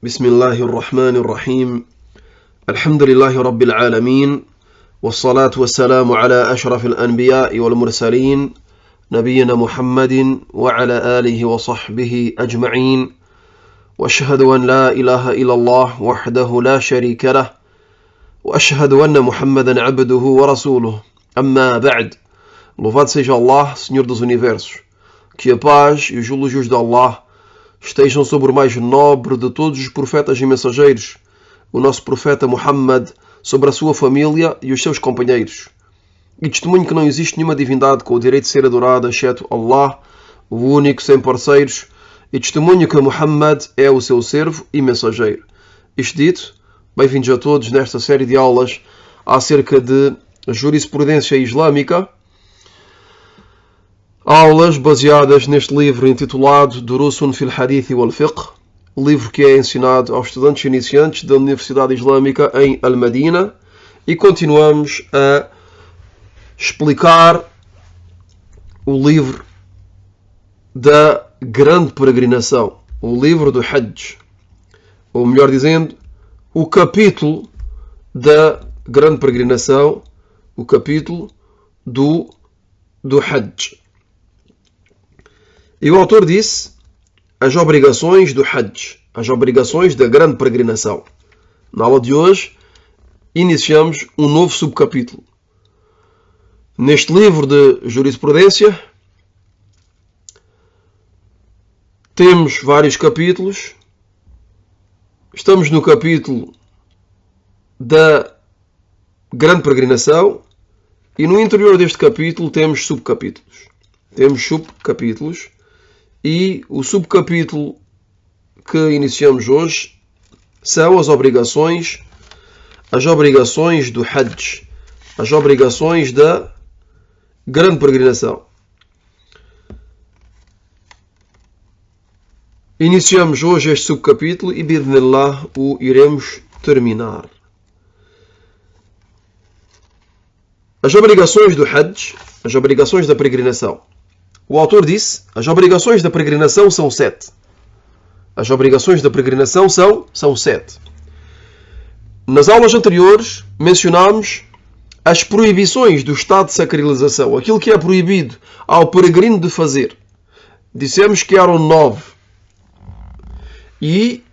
بسم الله الرحمن الرحيم الحمد لله رب العالمين والصلاة والسلام على أشرف الأنبياء والمرسلين نبينا محمد وعلى آله وصحبه أجمعين وأشهد أن لا إله إلا الله وحده لا شريك له وأشهد أن محمدا عبده ورسوله أما بعد. Louvado seja Allah, Senhor dos Universos. Que a paz e os elogios de Allah estejam sobre o mais nobre de todos os profetas e mensageiros, o nosso profeta Muhammad, sobre a sua família e os seus companheiros. E testemunho que não existe nenhuma divindade com o direito de ser adorada, exceto Allah, o único, sem parceiros, e testemunho que Muhammad é o seu servo e mensageiro. Isto dito, bem-vindos a todos nesta série de aulas acerca de jurisprudência islâmica, aulas baseadas neste livro intitulado Durusun fil Hadith wal Fiqh, livro que é ensinado aos estudantes iniciantes da Universidade Islâmica em Al-Madina, e continuamos a explicar o livro da grande peregrinação, o livro do Hajj, ou melhor dizendo, o capítulo da grande peregrinação, o capítulo do Hajj. E o autor disse as obrigações do Hajj, as obrigações da grande peregrinação. Na aula de hoje, iniciamos um novo subcapítulo. Neste livro de jurisprudência, temos vários capítulos. Estamos no capítulo da grande peregrinação e no interior deste capítulo temos subcapítulos. E o subcapítulo que iniciamos hoje são as obrigações do Hajj, as obrigações da grande peregrinação. Iniciamos hoje este subcapítulo e, bi'idhnillah, o iremos terminar. As obrigações do Hajj, as obrigações da peregrinação. O autor disse, as obrigações da peregrinação são 7. As obrigações da peregrinação são 7. Nas aulas anteriores, mencionámos as proibições do estado de sacralização, aquilo que é proibido ao peregrino de fazer. Dissemos que eram 9. E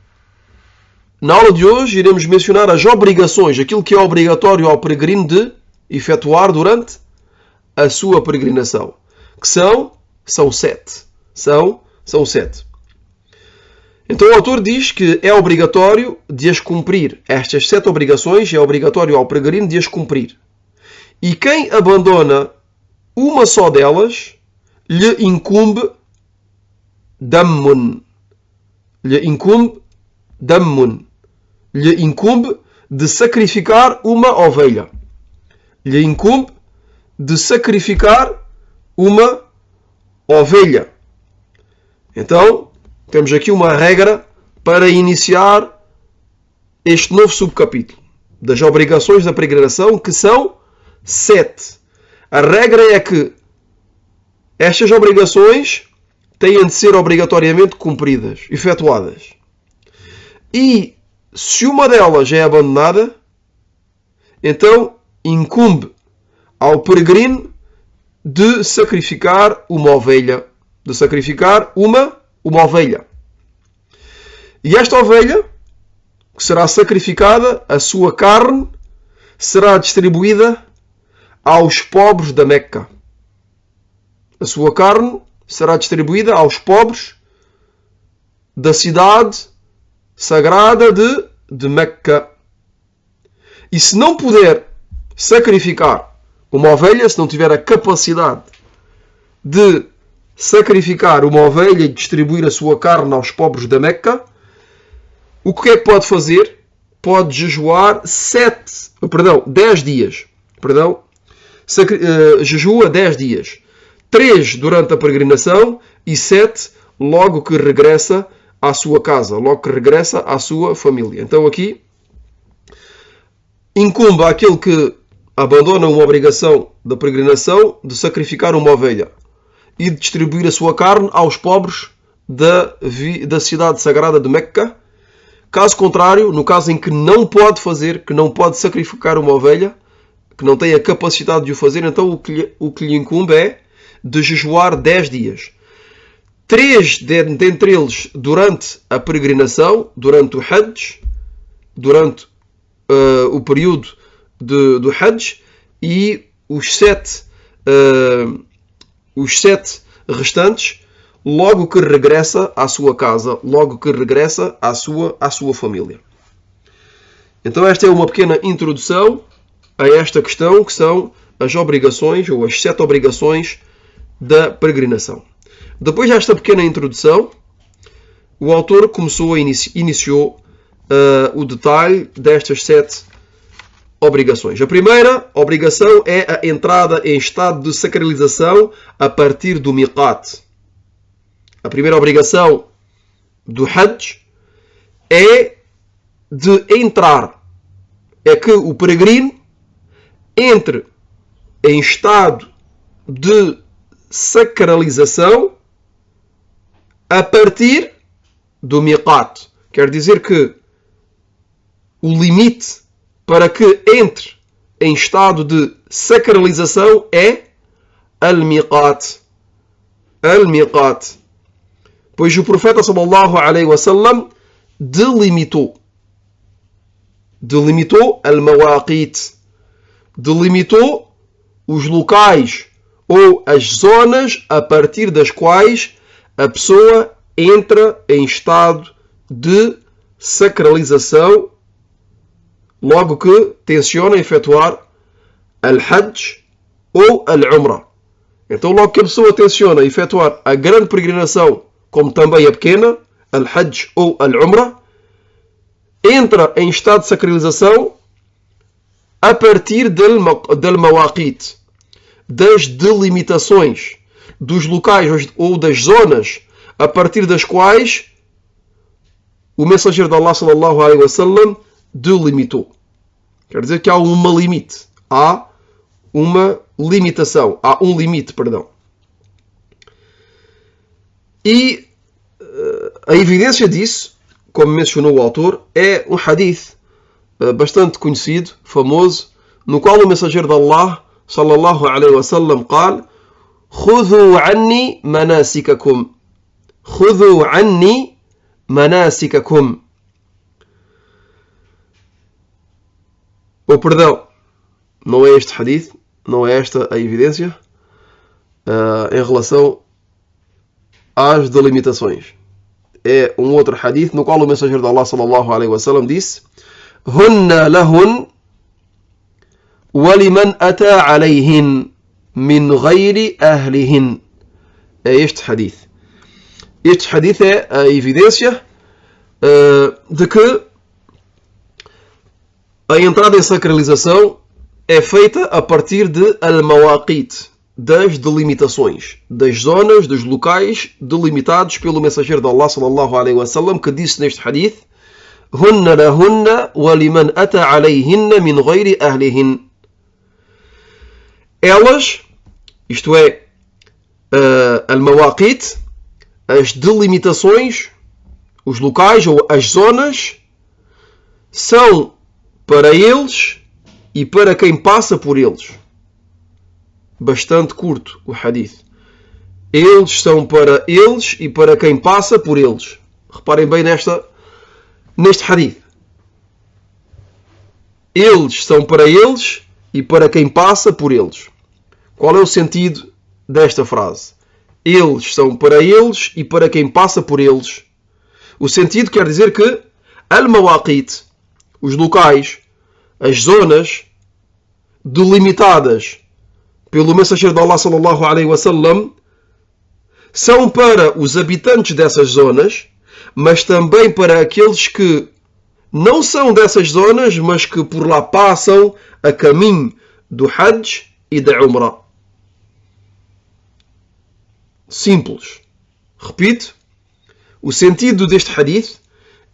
na aula de hoje iremos mencionar as obrigações, aquilo que é obrigatório ao peregrino de efetuar durante a sua peregrinação, que são 7. São 7. Então o autor diz que é obrigatório de as cumprir. Estas 7 obrigações é obrigatório ao peregrino de as cumprir. E quem abandona uma só delas, lhe incumbe dammun. Lhe incumbe de sacrificar uma ovelha. Lhe incumbe de sacrificar uma ovelha. Então, temos aqui uma regra para iniciar este novo subcapítulo das obrigações da peregrinação, que são 7. A regra é que estas obrigações têm de ser obrigatoriamente cumpridas, efetuadas. E se uma delas é abandonada, então incumbe ao peregrino de sacrificar uma ovelha. E esta ovelha, que será sacrificada, a sua carne será distribuída aos pobres da Meca. A sua carne será distribuída aos pobres da cidade sagrada de Meca. E se não puder sacrificar uma ovelha, se não tiver a capacidade de sacrificar uma ovelha e distribuir a sua carne aos pobres da Meca, o que é que pode fazer? Pode jejuar 10 dias. Jejua 10 dias. 3 durante a peregrinação e 7 logo que regressa à sua casa, logo que regressa à sua família. Então aqui incumbe àquele que abandona uma obrigação da peregrinação de sacrificar uma ovelha e de distribuir a sua carne aos pobres da cidade sagrada de Meca, Caso contrário, no caso em que não pode fazer, que não pode sacrificar uma ovelha, que não tem a capacidade de o fazer, então o que lhe incumbe é de jejuar 10 dias. 3 dentre eles durante a peregrinação, durante o Hajj, durante o período do Hajj, e os 7 restantes logo que regressa à sua casa, logo que regressa à sua família. Então esta é uma pequena introdução a esta questão, que são as obrigações, ou as 7 obrigações da peregrinação. Depois desta pequena introdução, o autor iniciou o detalhe destas 7 obrigações. A primeira obrigação é a entrada em estado de sacralização a partir do miqat. A primeira obrigação do Hajj é de entrar, é que o peregrino entre em estado de sacralização a partir do miqat. Quer dizer que o limite para que entre em estado de sacralização é al-miqat. Al-miqat. Pois o profeta sallallahu alaihi wasallam delimitou al-mawaqit. Delimitou os locais ou as zonas a partir das quais a pessoa entra em estado de sacralização logo que tenciona efetuar al-Hajj ou al-Umrah. Então logo que a pessoa tenciona efetuar a grande peregrinação, como também a pequena, al-Hajj ou al-Umrah, entra em estado de sacralização a partir del mawaqit, das delimitações, dos locais ou das zonas a partir das quais o mensageiro de Allah sallallahu alaihi wasallam delimitou. Quer dizer que há uma limite, há uma limitação, há um limite, perdão. E a evidência disso, como mencionou o autor, é um hadith bastante conhecido, famoso, no qual o mensageiro de Allah sallallahu alaihi wasallam قال: خذوا عني مناسككم خذوا عني مناسككم. Ou perdão, não é este hadith, não é esta a evidência em relação às delimitações. É um outro hadith no qual o mensageiro de Allah sallallahu alaihi wasallam disse: Hunna lahun waliman ata alayhin min ghayri ahlihin. É este hadith. Este hadith é a evidência de que a entrada em sacralização é feita a partir de al-mawaqit, das delimitações, das zonas, dos locais delimitados pelo mensageiro de Allah sallallahu alaihi wasallam, que disse neste hadith: Hunna lahunna wa liman ata alayhinna min ghayri ahlihin. Elas, isto é, al-mawaqit, as delimitações, os locais ou as zonas, são para eles e para quem passa por eles. Bastante curto o hadith. Eles são para eles e para quem passa por eles. Reparem bem neste hadith. Eles são para eles e para quem passa por eles. Qual é o sentido desta frase? Eles são para eles e para quem passa por eles. O sentido quer dizer que al-mawaqit, os locais, as zonas delimitadas pelo mensageiro de Allah sallallahu alaihi wasallam, são para os habitantes dessas zonas, mas também para aqueles que não são dessas zonas, mas que por lá passam a caminho do Hajj e da Umrah. Simples. Repito, o sentido deste hadith: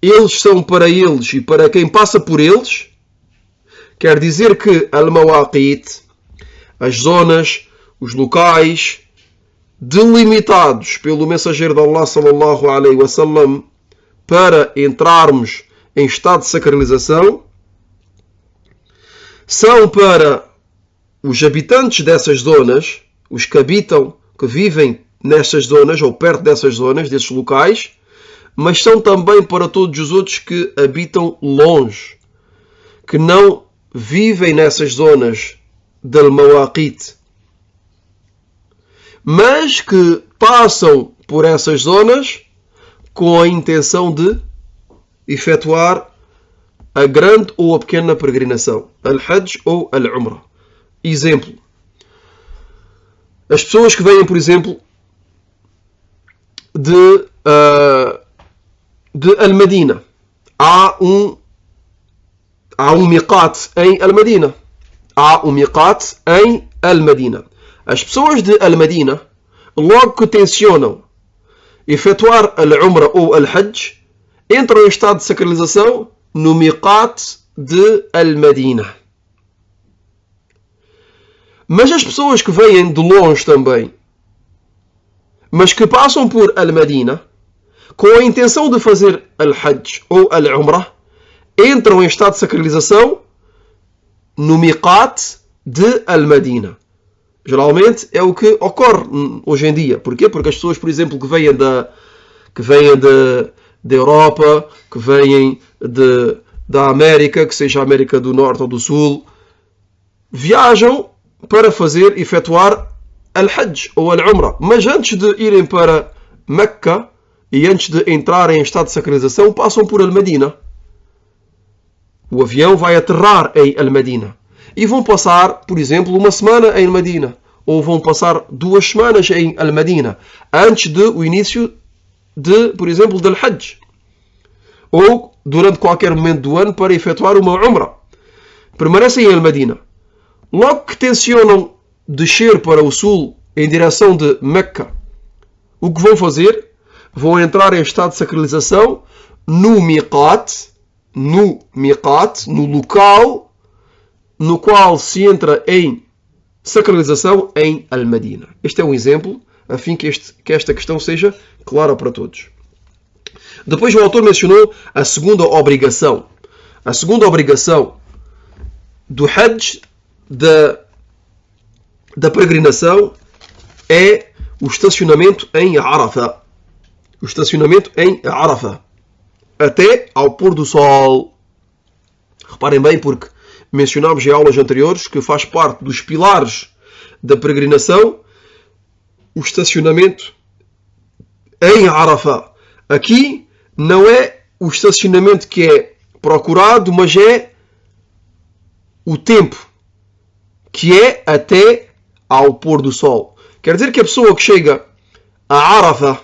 eles são para eles e para quem passa por eles, quer dizer que al-mawaqit, as zonas, os locais delimitados pelo mensageiro de Allah sallallahu alaihi wasallam para entrarmos em estado de sacralização são para os habitantes dessas zonas, os que habitam, que vivem nessas zonas ou perto dessas zonas, desses locais, mas são também para todos os outros que habitam longe, que não vivem nessas zonas del Mawaqit, mas que passam por essas zonas com a intenção de efetuar a grande ou a pequena peregrinação, al-Hajj ou al-Umrah. Exemplo, as pessoas que vêm, por exemplo, de Al-Madina. Há um miqat em Al-Madina. Há um miqat em Al-Madina. As pessoas de Al-Madina, logo que tencionam efetuar al-Umrah ou al-Hajj, entram em estado de sacralização no miqat de Al-Madina. Mas as pessoas que vêm de longe também, mas que passam por Al-Madina, com a intenção de fazer al-Hajj ou al-Umrah, entram em estado de sacralização no miqat de Al-Madina. Geralmente é o que ocorre hoje em dia. Porquê? Porque as pessoas, por exemplo, que vêm da Europa, que vêm da América, que seja a América do Norte ou do Sul, viajam para efetuar al-Hajj ou al-Umrah. Mas antes de irem para Meca e antes de entrarem em estado de sacralização, passam por Al-Madina. O avião vai aterrar em Al-Madina. E vão passar, por exemplo, uma semana em Al-Madina. Ou vão passar 2 semanas em Al-Madina. Antes do início por exemplo, do Hajj. Ou durante qualquer momento do ano para efetuar uma Umrah. Permanecem em Al-Madina. Logo que tencionam descer para o sul em direção de Meca, o que vão fazer? Vão entrar em estado de sacralização no miqat, no local no qual se entra em sacralização em Al-Madina. Este é um exemplo, a fim que esta questão seja clara para todos. Depois o autor mencionou a segunda obrigação. A segunda obrigação do Hajj, da peregrinação, é o estacionamento em Arafah. O estacionamento em Arafah. Até ao pôr do sol. Reparem bem, porque mencionámos em aulas anteriores que faz parte dos pilares da peregrinação o estacionamento em Arafah. Aqui não é o estacionamento que é procurado, mas é o tempo, que é até ao pôr do sol. Quer dizer que a pessoa que chega a Arafah,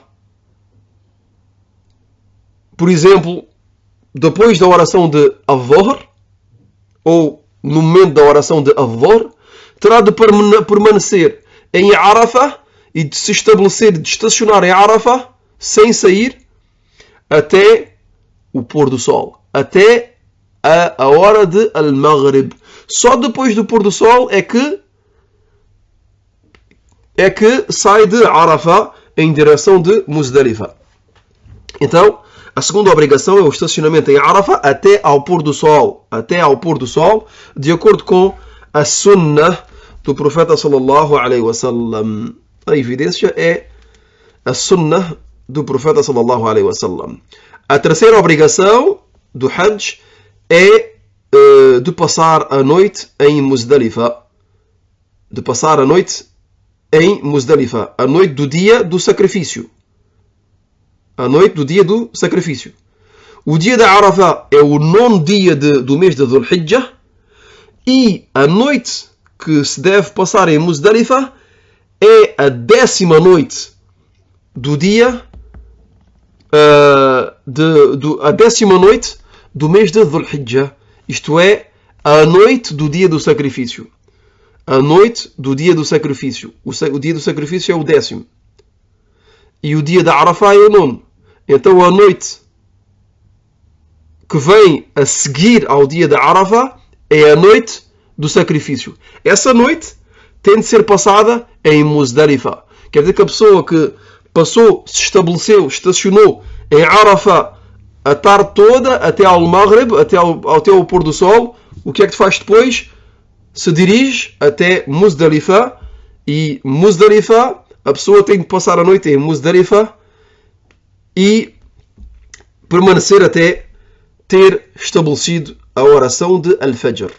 por exemplo, depois da oração de Al-Dhuhr, ou no momento da oração de Al-Dhuhr, terá de permanecer em Arafah e de se estabelecer, de estacionar em Arafah, sem sair, até o pôr do sol. Até a hora de Al-Maghrib. Só depois do pôr do sol é que sai de Arafah em direção de Muzdalifa. Então, a segunda obrigação é o estacionamento em Arafah até ao pôr do sol. Até ao pôr do sol, de acordo com a sunnah do profeta sallallahu alaihi wasallam. A evidência é a sunnah do profeta sallallahu alaihi wasallam. A terceira obrigação do Hajj é de passar a noite em Muzdalifa. De passar a noite em Muzdalifa. A noite do dia do sacrifício. A noite do dia do sacrifício. O dia da Arafah é o 9º dia do mês de Dhul Hijjah. E a noite que se deve passar em Muzdalifa é a 10ª noite do dia, a 10ª noite do mês de Dhul Hijjah. Isto é, a noite do dia do sacrifício. A noite do dia do sacrifício. O dia do sacrifício é o 10º. E o dia da Arafah é o 9º. Então a noite que vem a seguir ao dia da Arafah é a noite do sacrifício. Essa noite tem de ser passada em Muzdalifa. Quer dizer que a pessoa que passou, se estabeleceu, estacionou em Arafah a tarde toda, até ao Maghrib, até ao pôr do sol. O que é que tu faz depois? Se dirige até Muzdalifa, e Muzdalifa, a pessoa tem de passar a noite em Muzdalifa e permanecer até ter estabelecido a oração de Al-Fajr.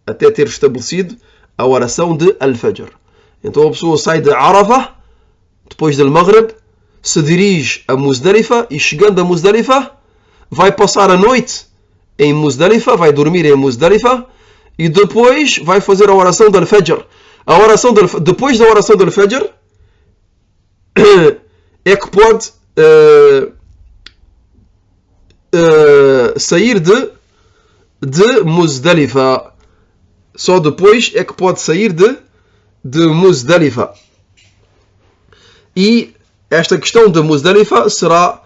Até ter estabelecido a oração de Al-Fajr. Então a pessoa sai de Arafah, depois do Maghrib, se dirige a Muzdalifa e chegando a Muzdalifa, vai passar a noite em Muzdalifa, vai dormir em Muzdalifa e depois vai fazer a oração do Al-Fajr. Depois da oração do Al-Fajr é que pode sair de Muzdalifa. Só depois é que pode sair de Muzdalifa. E esta questão de Muzdalifa será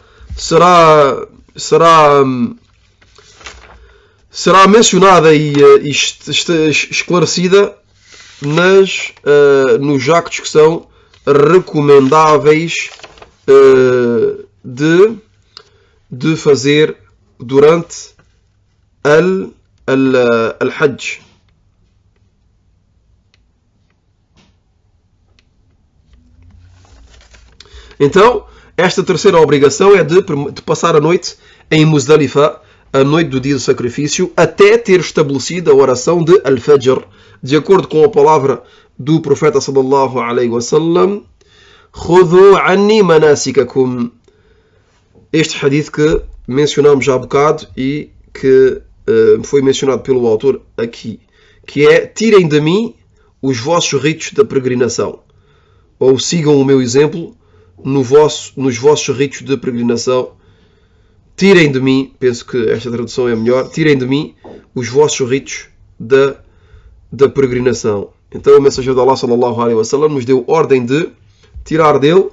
mencionada e esclarecida nos actos que são recomendáveis de fazer durante Al-Hajj. Então, esta terceira obrigação é de passar a noite em Muzdalifa, a noite do dia do sacrifício, até ter estabelecido a oração de Al-Fajr, de acordo com a palavra do profeta sallallahu alaihi wasallam: "Khudhu anni manasikakum". Este hadith que mencionamos já há bocado e que foi mencionado pelo autor aqui, que é: tirem de mim os vossos ritos da peregrinação, ou sigam o meu exemplo nos vossos ritos de peregrinação. Tirem de mim, penso que esta tradução é melhor, tirem de mim os vossos ritos da peregrinação. Então o mensageiro de Allah sallallahu alaihi wasallam nos deu ordem de tirar dele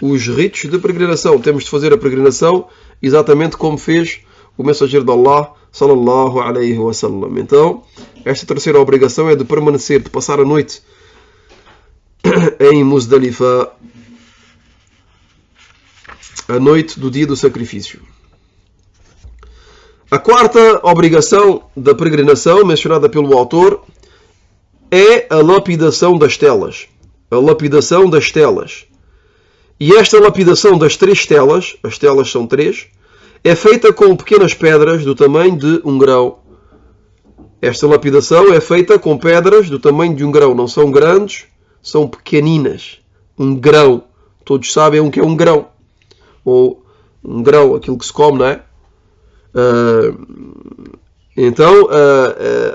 os ritos de peregrinação. Temos de fazer a peregrinação exatamente como fez o mensageiro de Allah sallallahu alaihi wasallam. Então esta terceira obrigação é de permanecer, de passar a noite em Muzdalifa, a noite do dia do sacrifício. A quarta obrigação da peregrinação, mencionada pelo autor, é a lapidação das telas. A lapidação das telas. E esta lapidação das 3 telas, as telas são 3, é feita com pequenas pedras do tamanho de um grão. Esta lapidação é feita com pedras do tamanho de um grão. Não são grandes, são pequeninas. Um grão. Todos sabem o que é um grão. Ou um grão, aquilo que se come, não é? Então,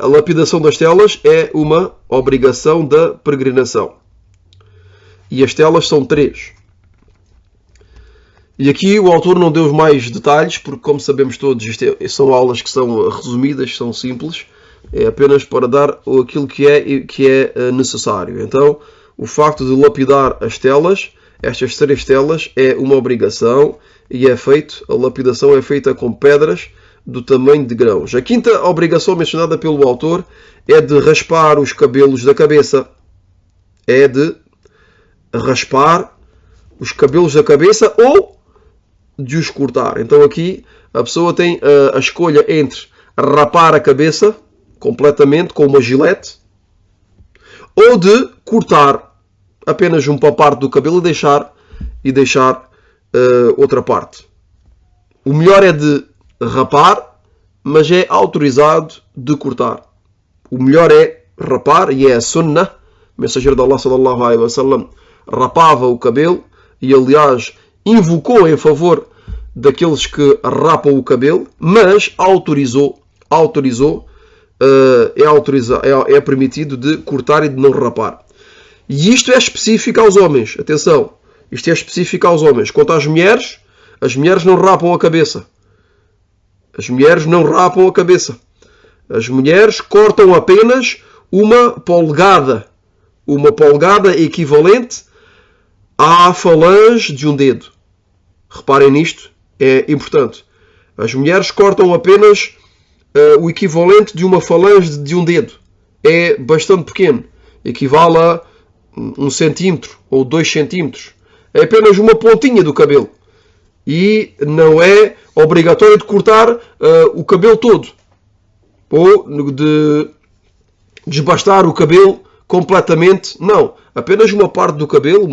a lapidação das telas é uma obrigação da peregrinação. E as telas são 3. E aqui o autor não deu mais detalhes, porque, como sabemos todos, são aulas que são resumidas, são simples. É apenas para dar aquilo que é necessário. Então, o facto de lapidar as telas, estas 3 telas, é uma obrigação e a lapidação é feita com pedras do tamanho de grãos. A quinta obrigação mencionada pelo autor é de raspar os cabelos da cabeça. É de raspar os cabelos da cabeça ou de os cortar. Então aqui a pessoa tem a escolha entre rapar a cabeça completamente com uma gilete ou de cortar apenas uma parte do cabelo e deixar outra parte. O melhor é de rapar, mas é autorizado de cortar. O melhor é rapar, e é a sunnah. O mensageiro de Allah sallallahu alaihi wasallam rapava o cabelo e, aliás, invocou em favor daqueles que rapam o cabelo, mas é permitido de cortar e de não rapar. E isto é específico aos homens. Atenção, isto é específico aos homens. Quanto às mulheres não rapam a cabeça. As mulheres não rapam a cabeça. As mulheres cortam apenas uma polegada. Uma polegada equivalente à falange de um dedo. Reparem nisto, é importante. As mulheres cortam apenas o equivalente de uma falange de um dedo. É bastante pequeno. Equivale a 1 centímetro ou 2 centímetros. É apenas uma pontinha do cabelo. E não é obrigatório de cortar o cabelo todo. Ou de desbastar o cabelo completamente. Não. Apenas uma parte do cabelo,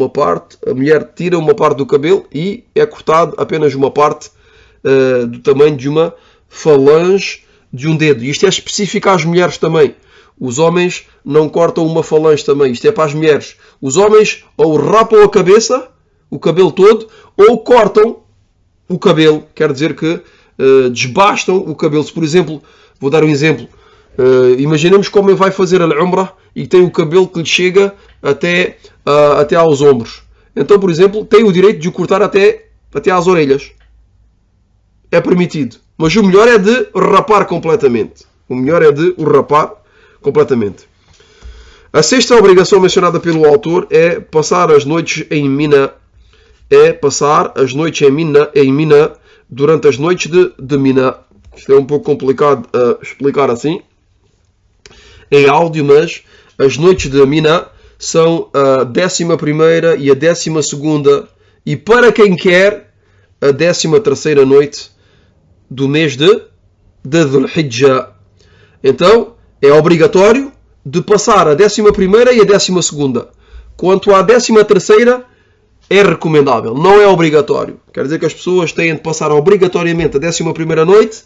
a mulher tira uma parte do cabelo e é cortado apenas uma parte do tamanho de uma falange de um dedo. Isto é específico às mulheres também. Os homens não cortam uma falange também. Isto é para as mulheres. Os homens ou rapam a cabeça, o cabelo todo, ou cortam o cabelo. Quer dizer que desbastam o cabelo. Se, por exemplo, vou dar um exemplo. Imaginemos que o homem vai fazer a Umrah e tem o cabelo que lhe chega até aos ombros. Então, por exemplo, tem o direito de o cortar até às orelhas. É permitido. Mas o melhor é de rapar completamente. A sexta obrigação mencionada pelo autor é passar as noites em Mina. Em Mina durante as noites de Mina. Isto é um pouco complicado a explicar assim em áudio, mas as noites de Mina são a 11ª e a 12ª, e para quem quer, a 13ª noite do mês de Dhul Hijjah. Então, é obrigatório de passar a 11ª e a 12ª. Quanto à 13ª, é recomendável, não é obrigatório. Quer dizer que as pessoas têm de passar obrigatoriamente a 11ª noite,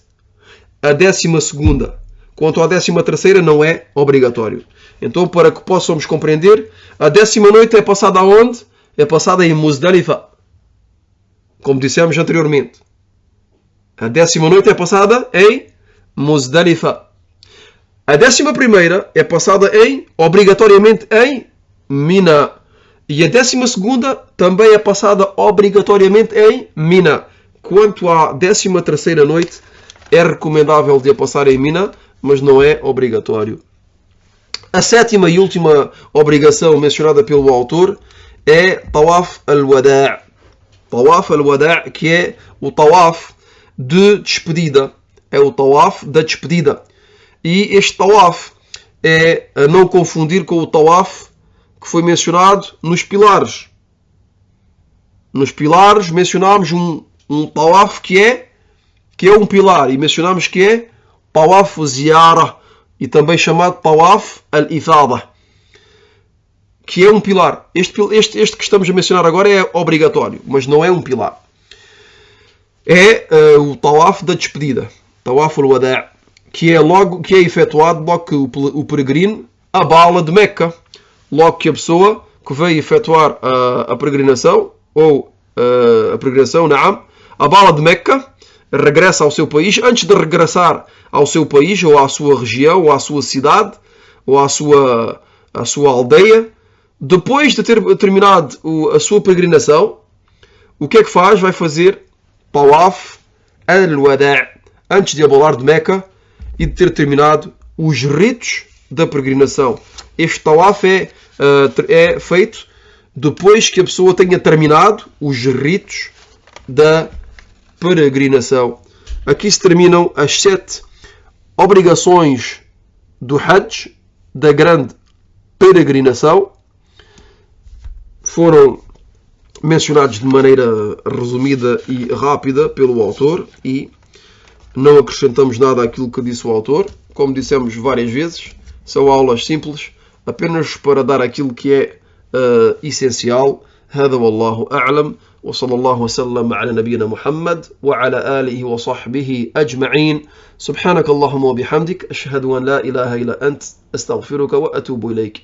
a 12ª. Quanto à 13ª, não é obrigatório. Então, para que possamos compreender, a 10ª noite é passada aonde? É passada em Muzdalifa, como dissemos anteriormente. A 10ª noite é passada em Muzdalifa. A 11ª é passada obrigatoriamente em Mina. E a 12ª também é passada obrigatoriamente em Mina. Quanto à 13ª noite, é recomendável de a passar em Mina, mas não é obrigatório. A sétima e última obrigação mencionada pelo autor é Tawaf al-Wada'. Tawaf al-Wada', que é o Tawaf de despedida. É o Tawaf da despedida. E este Tawaf é a não confundir com o Tawaf que foi mencionado nos pilares. Nos pilares mencionámos um Tawaf que é um pilar, e mencionámos que é Tawaf Ziyara, e também chamado Tawaf al-Ifada, que é um pilar. Este que estamos a mencionar agora é obrigatório, mas não é um pilar. É o Tawaf da despedida, Tawaf al-Wada', que é efetuado logo que o peregrino abala de Meca, logo que a pessoa que veio efetuar a peregrinação, ou a peregrinação, abala de Meca, regressa ao seu país. Antes de regressar ao seu país, ou à sua região, ou à sua cidade, ou à sua aldeia, depois de ter terminado a sua peregrinação, o que é que faz? Vai fazer Tawaf al-Wada', antes de abalar de Meca e de ter terminado os ritos da peregrinação. Este Tawaf é feito depois que a pessoa tenha terminado os ritos da peregrinação. Aqui se terminam as 7 obrigações do Hajj, da grande peregrinação. Foram mencionados de maneira resumida e rápida pelo autor e não acrescentamos nada àquilo que disse o autor. Como dissemos várias vezes, são aulas simples, apenas para dar aquilo que é essencial. هذا والله أعلم وصلى الله وسلم على نبينا محمد وعلى آله وصحبه أجمعين. سبحانك اللهم وبحمدك أشهد أن لا إله إلا أنت أستغفرك وأتوب إليك.